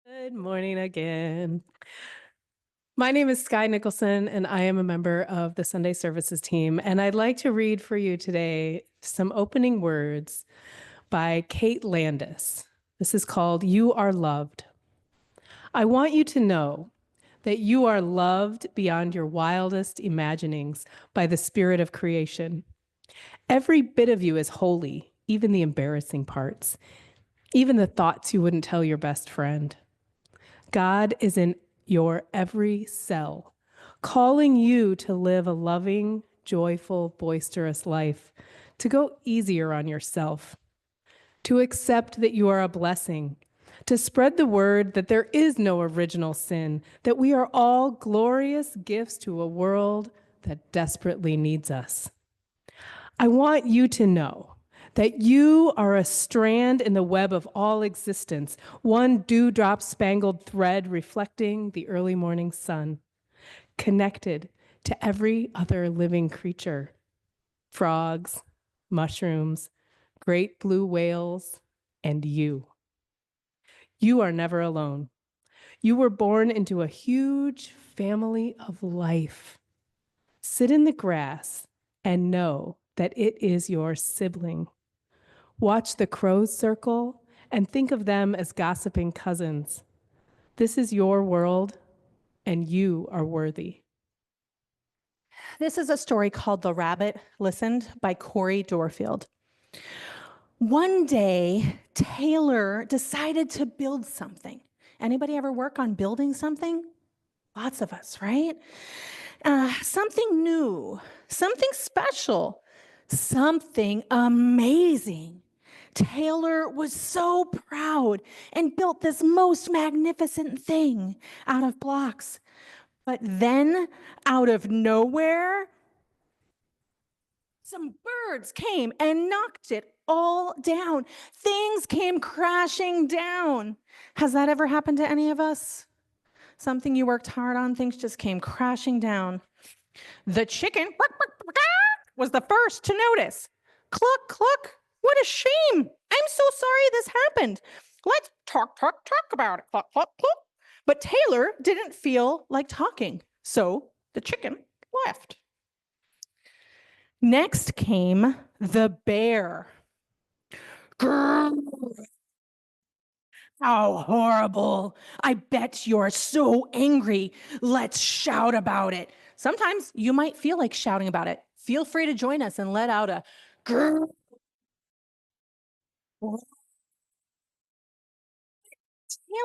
Good morning again. My name is Sky Nicholson, and I am a member of the Sunday Services team. And I'd like to read for you today some opening words by Kate Landis. This is called You Are Loved. I want you to know that you are loved beyond your wildest imaginings by the spirit of creation. Every bit of you is holy, even the embarrassing parts, even the thoughts you wouldn't tell your best friend. God is in your every cell, calling you to live a loving, joyful, boisterous life, to go easier on yourself, to accept that you are a blessing, to spread the word that there is no original sin, that we are all glorious gifts to a world that desperately needs us. I want you to know that you are a strand in the web of all existence, one dewdrop spangled thread reflecting the early morning sun, connected to every other living creature, frogs, mushrooms, great blue whales, and you. You are never alone. You were born into a huge family of life. Sit in the grass and know that it is your sibling. Watch the crows circle and think of them as gossiping cousins. This is your world, and you are worthy. This is a story called The Rabbit Listened by Corey Dorfield. One day, Taylor decided to build something. Anybody ever work on building something? Lots of us, right? Something new, something special, something amazing. Taylor was so proud and built this most magnificent thing out of blocks. But then, out of nowhere, some birds came and knocked it all down. Things came crashing down. Has that ever happened to any of us? Something you worked hard on, things just came crashing down. The chicken was the first to notice. Cluck, cluck. What a shame. I'm so sorry this happened. Let's talk about it. Cluck, cluck, cluck. But Taylor didn't feel like talking, so the chicken left. Next came the bear. Grrr. How horrible. I bet you're so angry. Let's shout about it. Sometimes you might feel like shouting about it. Feel free to join us and let out a grrr.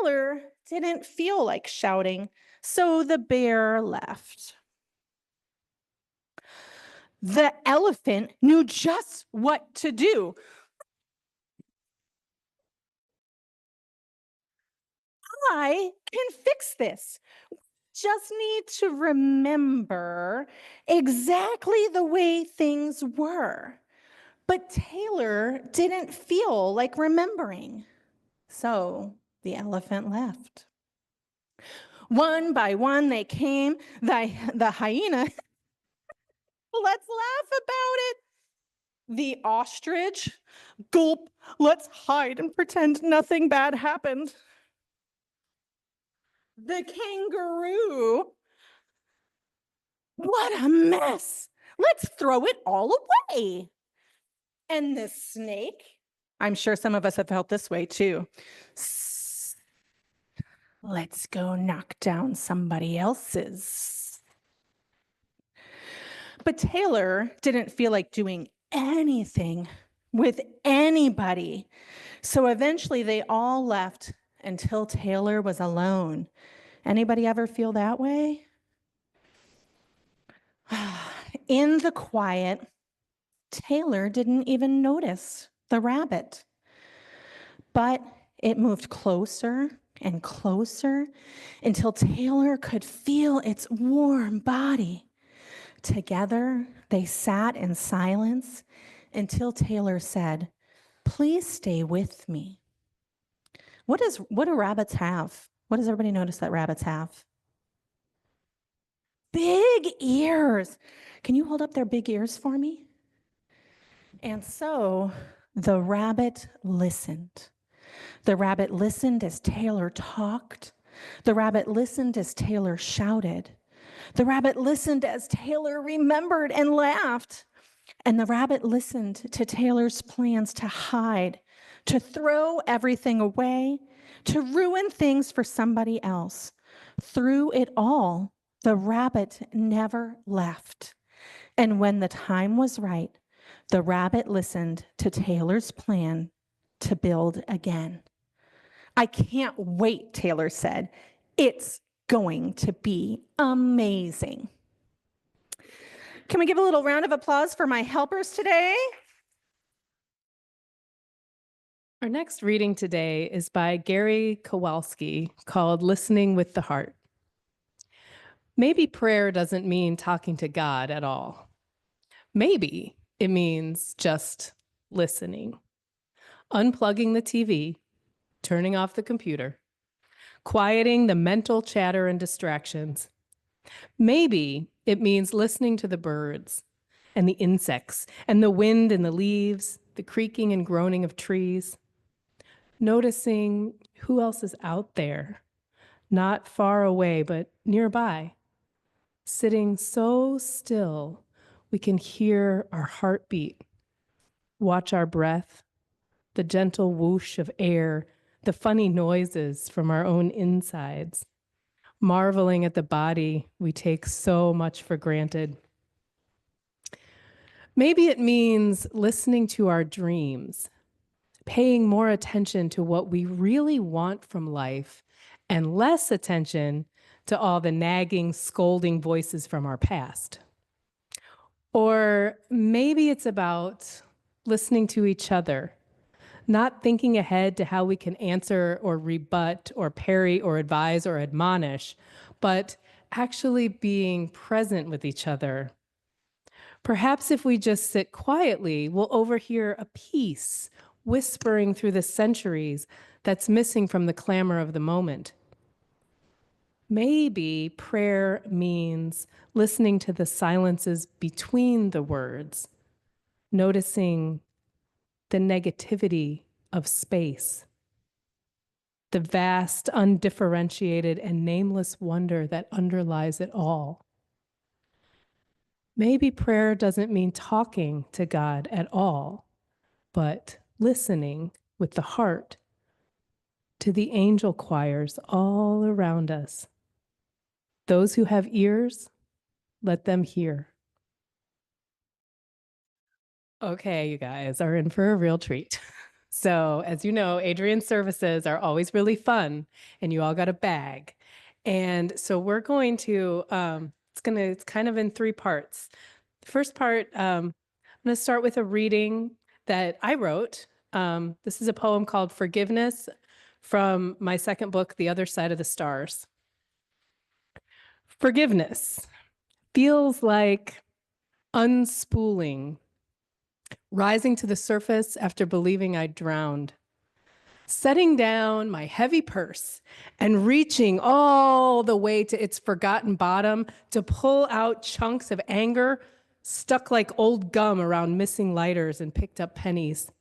Taylor didn't feel like shouting, so the bear left. The elephant knew just what to do. I can fix this. Just need to remember exactly the way things were. But Taylor didn't feel like remembering. So the elephant left. One by one they came, the hyena. Let's laugh about it. The ostrich. Gulp. Let's hide and pretend nothing bad happened. The kangaroo. What a mess. Let's throw it all away. And the snake, I'm sure some of us have felt this way too. Let's go knock down somebody else's. But Taylor didn't feel like doing anything with anybody. So eventually they all left until Taylor was alone. Anybody ever feel that way? In the quiet, Taylor didn't even notice the rabbit. But it moved closer and closer until Taylor could feel its warm body. Together, they sat in silence until Taylor said, "Please stay with me." What do rabbits have? What does everybody notice that rabbits have? Big ears. Can you hold up their big ears for me? And so the rabbit listened. The rabbit listened as Taylor talked. The rabbit listened as Taylor shouted. The rabbit listened as Taylor remembered and laughed. And the rabbit listened to Taylor's plans to hide, to throw everything away, to ruin things for somebody else. Through it all, the rabbit never left. And when the time was right, the rabbit listened to Taylor's plan to build again. I can't wait, Taylor said. It's going to be amazing. Can we give a little round of applause for my helpers today? Our next reading today is by Gary Kowalski called Listening with the Heart. Maybe prayer doesn't mean talking to God at all. Maybe it means just listening, unplugging the TV, turning off the computer, quieting the mental chatter and distractions. Maybe it means listening to the birds and the insects and the wind and the leaves, the creaking and groaning of trees. Noticing who else is out there, not far away, but nearby, sitting so still we can hear our heartbeat, watch our breath, the gentle whoosh of air, the funny noises from our own insides, marveling at the body we take so much for granted. Maybe it means listening to our dreams, paying more attention to what we really want from life and less attention to all the nagging, scolding voices from our past. Or maybe it's about listening to each other, not thinking ahead to how we can answer or rebut or parry or advise or admonish, but actually being present with each other. Perhaps if we just sit quietly, we'll overhear a peace whispering through the centuries that's missing from the clamor of the moment. Maybe prayer means listening to the silences between the words, noticing the negativity of space, the vast, undifferentiated, and nameless wonder that underlies it all. Maybe prayer doesn't mean talking to God at all, but listening with the heart to the angel choirs all around us. Those who have ears, let them hear. Okay, you guys are in for a real treat. So, as you know, Adrian's services are always really fun, and you all got a bag. And so we're going to, it's kind of in three parts. The first part, I'm going to start with a reading that I wrote. This is a poem called Forgiveness from my second book, The Other Side of the Stars. Forgiveness feels like unspooling, rising to the surface after believing I'd drowned, setting down my heavy purse and reaching all the way to its forgotten bottom to pull out chunks of anger stuck like old gum around missing lighters and picked up pennies,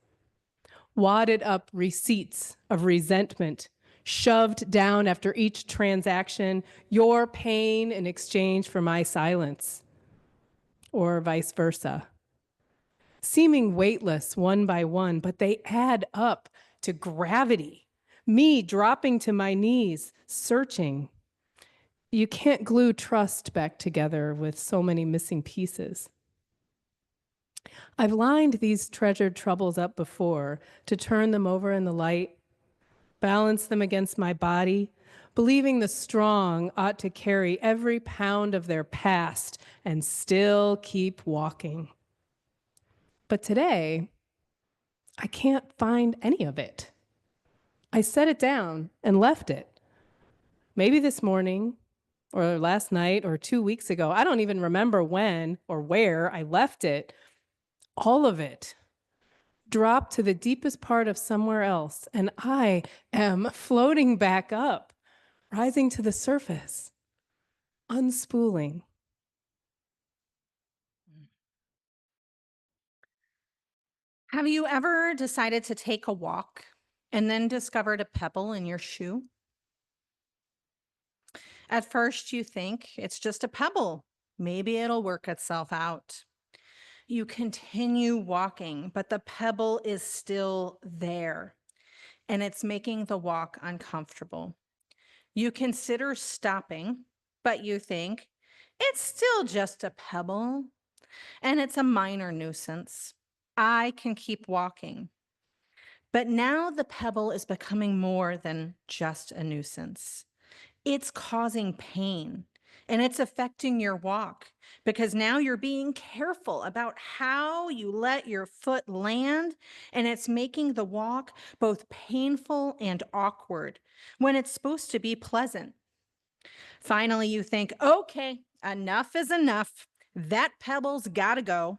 wadded up receipts of resentment, shoved down after each transaction, your pain in exchange for my silence, or vice versa. Seeming weightless one by one, but they add up to gravity. Me dropping to my knees, searching. You can't glue trust back together with so many missing pieces. I've lined these treasured troubles up before to turn them over in the light, balance them against my body, believing the strong ought to carry every pound of their past and still keep walking. But today, I can't find any of it. I set it down and left it. Maybe this morning, or last night, or 2 weeks ago. I don't even remember when or where I left it. All of it dropped to the deepest part of somewhere else, and I am floating back up, rising to the surface, unspooling. Have you ever decided to take a walk and then discovered a pebble in your shoe? At first, you think it's just a pebble. Maybe it'll work itself out. You continue walking, but the pebble is still there and it's making the walk uncomfortable. You consider stopping, but you think it's still just a pebble and it's a minor nuisance. I can keep walking. But now the pebble is becoming more than just a nuisance. It's causing pain and it's affecting your walk because now you're being careful about how you let your foot land, and it's making the walk both painful and awkward when it's supposed to be pleasant. Finally, you think, okay, enough is enough. That pebble's got to go.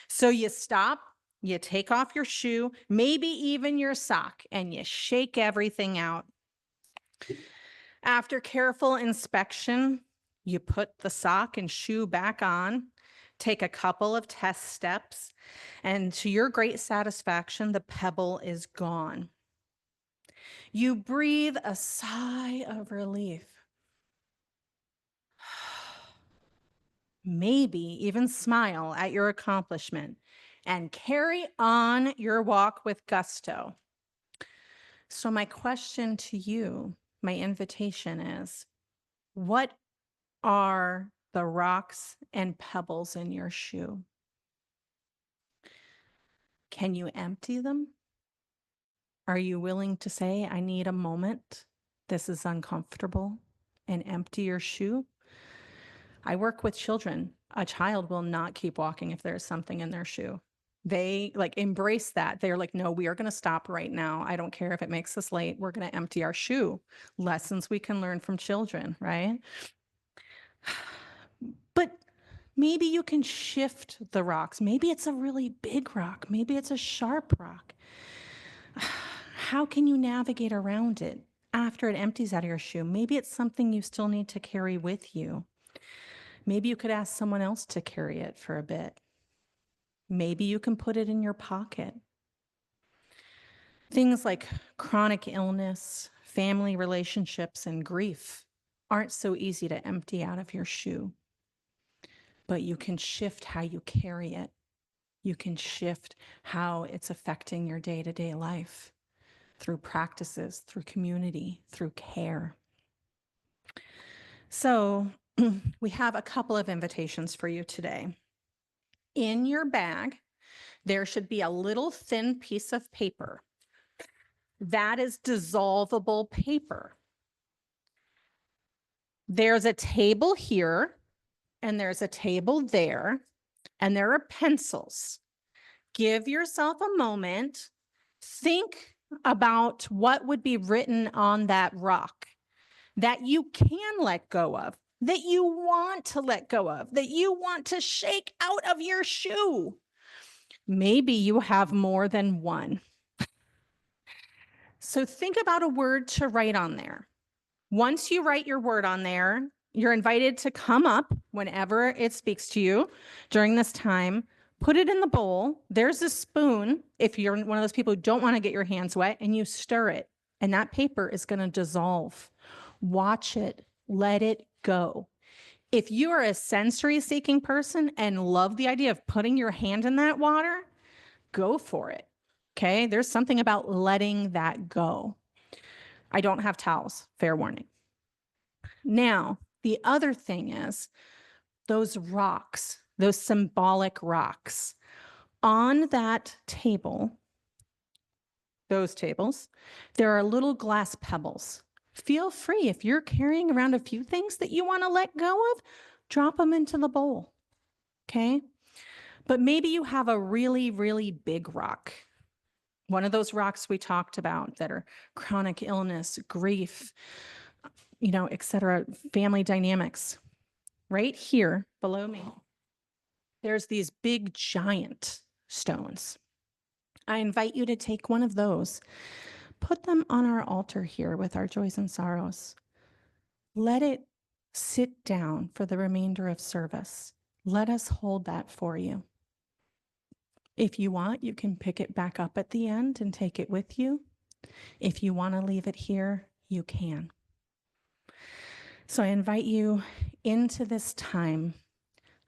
So you stop, you take off your shoe, maybe even your sock, and you shake everything out. After careful inspection, you put the sock and shoe back on, take a couple of test steps, and to your great satisfaction, the pebble is gone. You breathe a sigh of relief. Maybe even smile at your accomplishment and carry on your walk with gusto. So, my question to you, my invitation is, what are the rocks and pebbles in your shoe? Can you empty them? Are you willing to say, I need a moment? This is uncomfortable, and empty your shoe? I work with children. A child will not keep walking if there's something in their shoe. They like embrace that. They're like, no, we are going to stop right now. I don't care if it makes us late. We're going to empty our shoe. Lessons we can learn from children, right? But maybe you can shift the rocks. Maybe it's a really big rock. Maybe it's a sharp rock. How can you navigate around it after it empties out of your shoe? Maybe it's something you still need to carry with you. Maybe you could ask someone else to carry it for a bit. Maybe you can put it in your pocket. Things like chronic illness, family relationships, and grief aren't so easy to empty out of your shoe. But you can shift how you carry it. You can shift how it's affecting your day-to-day life through practices, through community, through care. So we have a couple of invitations for you today. In your bag, there should be a little thin piece of paper. That is dissolvable paper. There's a table here, and there's a table there, and there are pencils. Give yourself a moment. Think about what would be written on that rock that you can let go of, that you want to let go of, that you want to shake out of your shoe. Maybe you have more than one. So think about a word to write on there. Once you write your word on there, you're invited to come up whenever it speaks to you during this time. Put it in the bowl. There's a spoon if you're one of those people who don't want to get your hands wet, and you stir it, and that paper is going to dissolve. Watch it. Let it go. If you are a sensory-seeking person and love the idea of putting your hand in that water, go for it. Okay? There's something about letting that go. I don't have towels, fair warning. Now, the other thing is those rocks, those symbolic rocks on that table, those tables, there are little glass pebbles. Feel free, if you're carrying around a few things that you want to let go of, drop them into the bowl, okay? But maybe you have a really, really big rock. One of those rocks we talked about that are chronic illness, grief, et cetera, family dynamics. Right here below me, there's these big giant stones. I invite you to take one of those, put them on our altar here with our joys and sorrows. Let it sit down for the remainder of service. Let us hold that for you. If you want, you can pick it back up at the end and take it with you. If you want to leave it here, you can. So I invite you into this time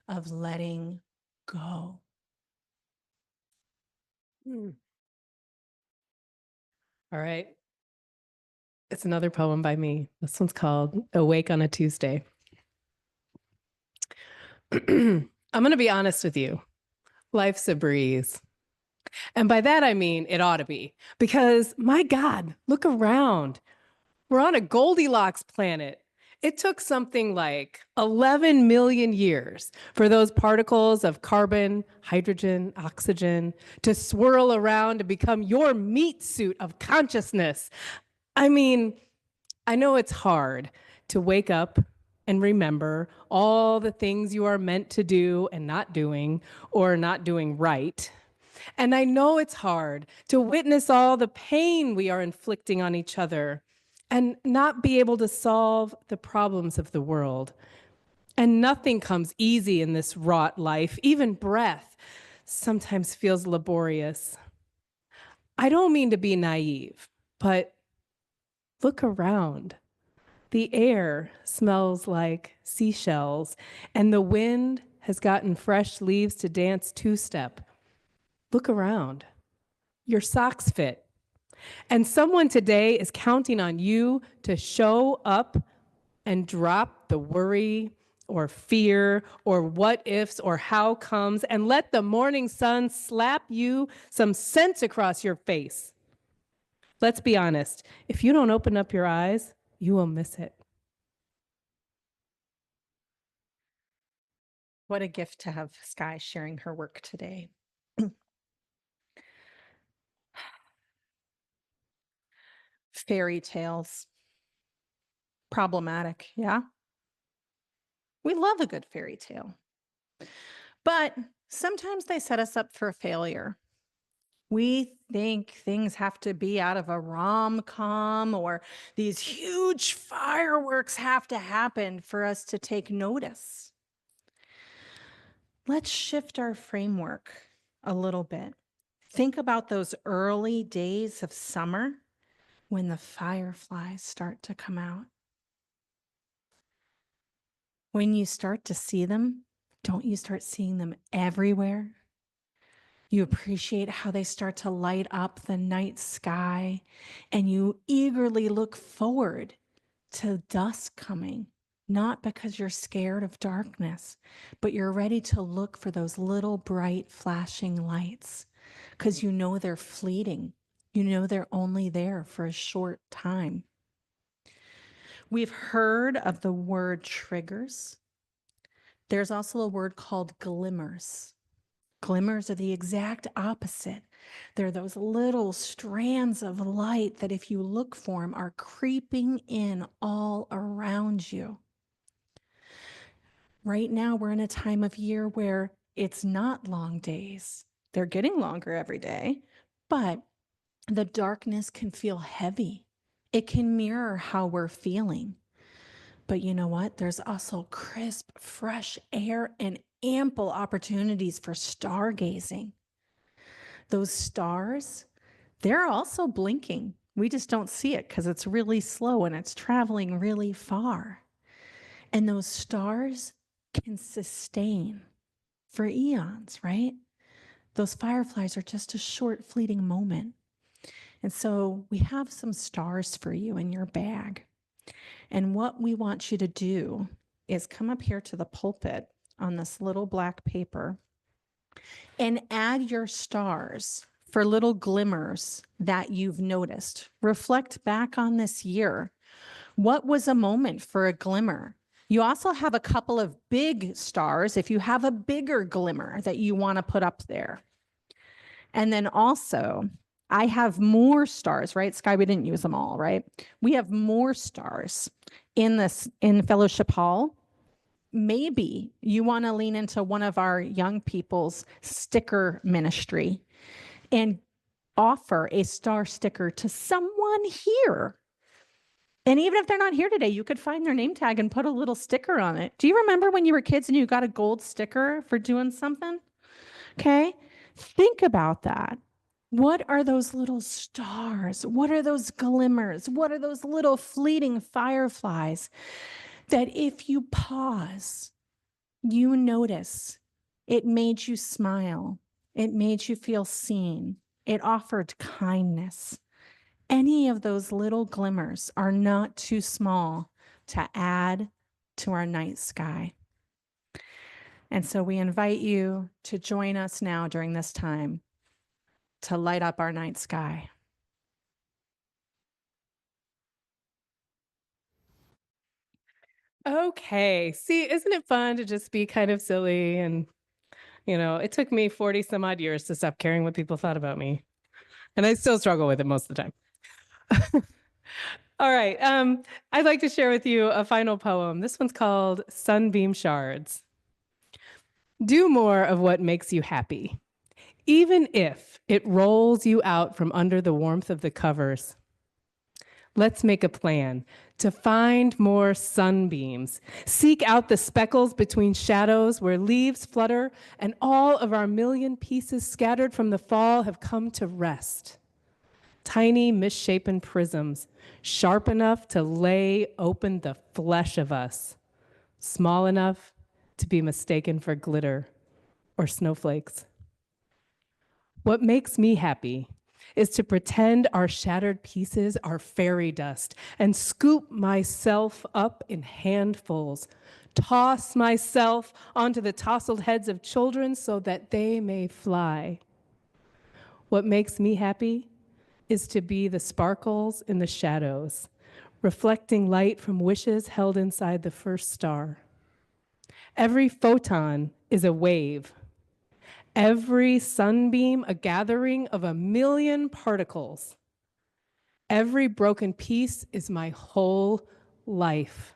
of letting go. All right. It's another poem by me. This one's called Awake on a Tuesday. I'm going to be honest with you. Life's a breeze. And by that, I mean it ought to be. Because my God, look around. We're on a Goldilocks planet. It took something like 11 million years for those particles of carbon, hydrogen, oxygen to swirl around to become your meat suit of consciousness. I mean, I know it's hard to wake up and remember all the things you are meant to do and not doing or not doing right. And I know it's hard to witness all the pain we are inflicting on each other and not be able to solve the problems of the world. And nothing comes easy in this wrought life. Even breath sometimes feels laborious. I don't mean to be naive, but look around. The air smells like seashells, and the wind has gotten fresh leaves to dance two-step. Look around. Your socks fit. And someone today is counting on you to show up and drop the worry or fear or what ifs or how comes and let the morning sun slap you some sense across your face. Let's be honest. If you don't open up your eyes, you will miss it. What a gift to have Sky sharing her work today. Fairy tales. Problematic, yeah? We love a good fairy tale. But sometimes they set us up for failure. We think things have to be out of a rom-com or these huge fireworks have to happen for us to take notice. Let's shift our framework a little bit. Think about those early days of summer when the fireflies start to come out. When you start to see them, don't you start seeing them everywhere? You appreciate how they start to light up the night sky, and you eagerly look forward to dusk coming, not because you're scared of darkness, but you're ready to look for those little bright flashing lights because you know they're fleeting. You know they're only there for a short time. We've heard of the word triggers. There's also a word called glimmers. Glimmers are the exact opposite. They're those little strands of light that, if you look for them, are creeping in all around you. Right now, we're in a time of year where it's not long days. They're getting longer every day, but the darkness can feel heavy. It can mirror how we're feeling. But you know what? There's also crisp, fresh air and ample opportunities for stargazing. Those stars, they're also blinking. We just don't see it because it's really slow and it's traveling really far. And those stars can sustain for eons, right? Those fireflies are just a short, fleeting moment. And so we have some stars for you in your bag. And what we want you to do is come up here to the pulpit on this little black paper and add your stars for little glimmers that you've noticed. Reflect back on this year. What was a moment for a glimmer? You also have a couple of big stars if you have a bigger glimmer that you want to put up there. And then also, I have more stars, right? Sky, we didn't use them all, right? We have more stars in Fellowship Hall. Maybe you want to lean into one of our young people's sticker ministry and offer a star sticker to someone here. And even if they're not here today, you could find their name tag and put a little sticker on it. Do you remember when you were kids and you got a gold sticker for doing something? Okay. Think about that. What are those little stars? What are those glimmers? What are those little fleeting fireflies that if you pause, you notice it made you smile, it made you feel seen, it offered kindness. Any of those little glimmers are not too small to add to our night sky. And so we invite you to join us now during this time to light up our night sky. Okay. See, isn't it fun to just be kind of silly? And, it took me 40 some odd years to stop caring what people thought about me. And I still struggle with it most of the time. All right. I'd like to share with you a final poem. This one's called Sunbeam Shards. Do more of what makes you happy, even if it rolls you out from under the warmth of the covers. Let's make a plan to find more sunbeams. Seek out the speckles between shadows where leaves flutter and all of our million pieces scattered from the fall have come to rest. Tiny misshapen prisms, sharp enough to lay open the flesh of us, small enough to be mistaken for glitter or snowflakes. What makes me happy is to pretend our shattered pieces are fairy dust and scoop myself up in handfuls, toss myself onto the tousled heads of children so that they may fly. What makes me happy is to be the sparkles in the shadows, reflecting light from wishes held inside the first star. Every photon is a wave. Every sunbeam, a gathering of a million particles. Every broken piece is my whole life.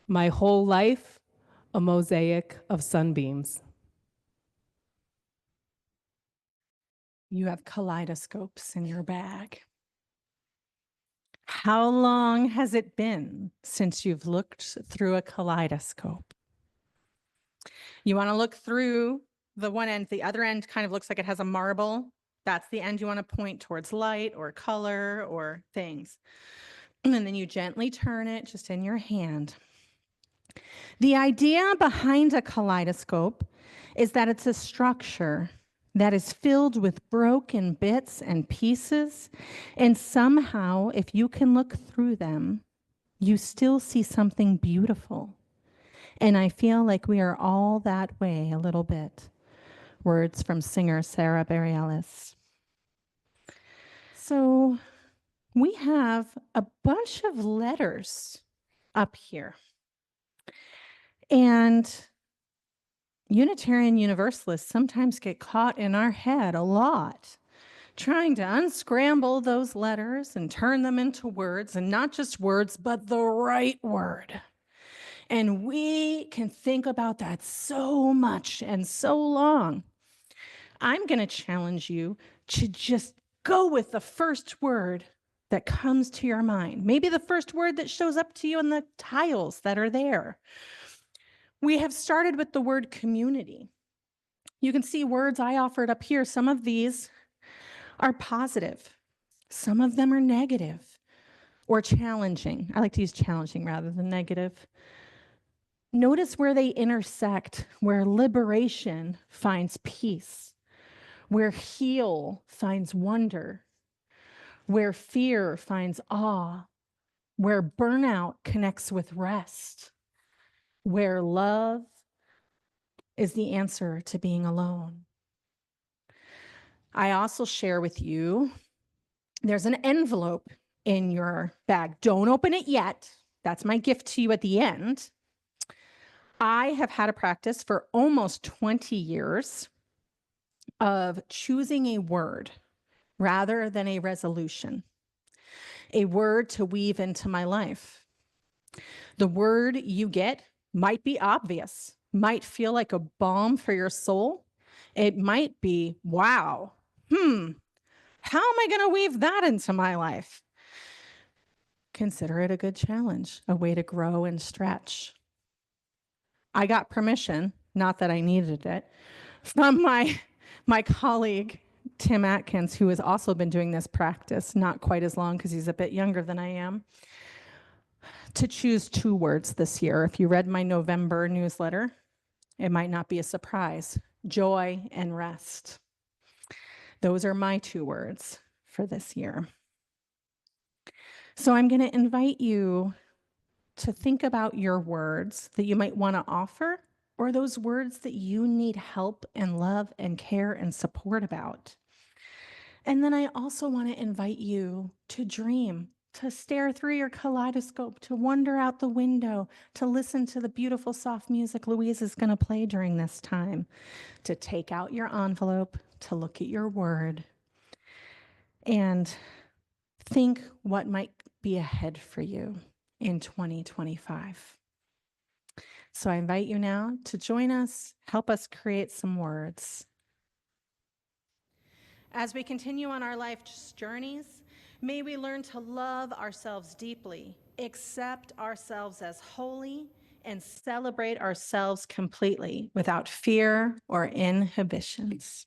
My whole life, a mosaic of sunbeams. You have kaleidoscopes in your bag. How long has it been since you've looked through a kaleidoscope? You want to look through the one end, the other end kind of looks like it has a marble. That's the end you want to point towards light or color or things. And then you gently turn it just in your hand. The idea behind a kaleidoscope is that it's a structure that is filled with broken bits and pieces. And somehow, if you can look through them, you still see something beautiful. And I feel like we are all that way a little bit. Words from singer Sarah Bareilles. So we have a bunch of letters up here. And Unitarian Universalists sometimes get caught in our head a lot, trying to unscramble those letters and turn them into words, and not just words, but the right word. And we can think about that so much and so long. I'm going to challenge you to just go with the first word that comes to your mind. Maybe the first word that shows up to you in the tiles that are there. We have started with the word community. You can see words I offered up here. Some of these are positive. Some of them are negative or challenging. I like to use challenging rather than negative. Notice where they intersect, where liberation finds peace, where heal finds wonder, where fear finds awe, where burnout connects with rest, where love is the answer to being alone. I also share with you, there's an envelope in your bag. Don't open it yet. That's my gift to you at the end. I have had a practice for almost 20 years of choosing a word rather than a resolution, a word to weave into my life. The word you get might be obvious, might feel like a balm for your soul. It might be, wow, how am I going to weave that into my life? Consider it a good challenge, a way to grow and stretch. I got permission, not that I needed it, from my colleague, Tim Atkins, who has also been doing this practice, not quite as long because he's a bit younger than I am, to choose 2 words this year. If you read my November newsletter, it might not be a surprise. Joy and rest. Those are my 2 words for this year. So I'm going to invite you to think about your words that you might want to offer, or those words that you need help and love and care and support about. And then I also want to invite you to dream, to stare through your kaleidoscope, to wander out the window, to listen to the beautiful soft music Louise is going to play during this time, to take out your envelope, to look at your word, and think what might be ahead for you in 2025. So I invite you now to join us, help us create some words. As we continue on our life's journeys, may we learn to love ourselves deeply, accept ourselves as holy, and celebrate ourselves completely without fear or inhibitions.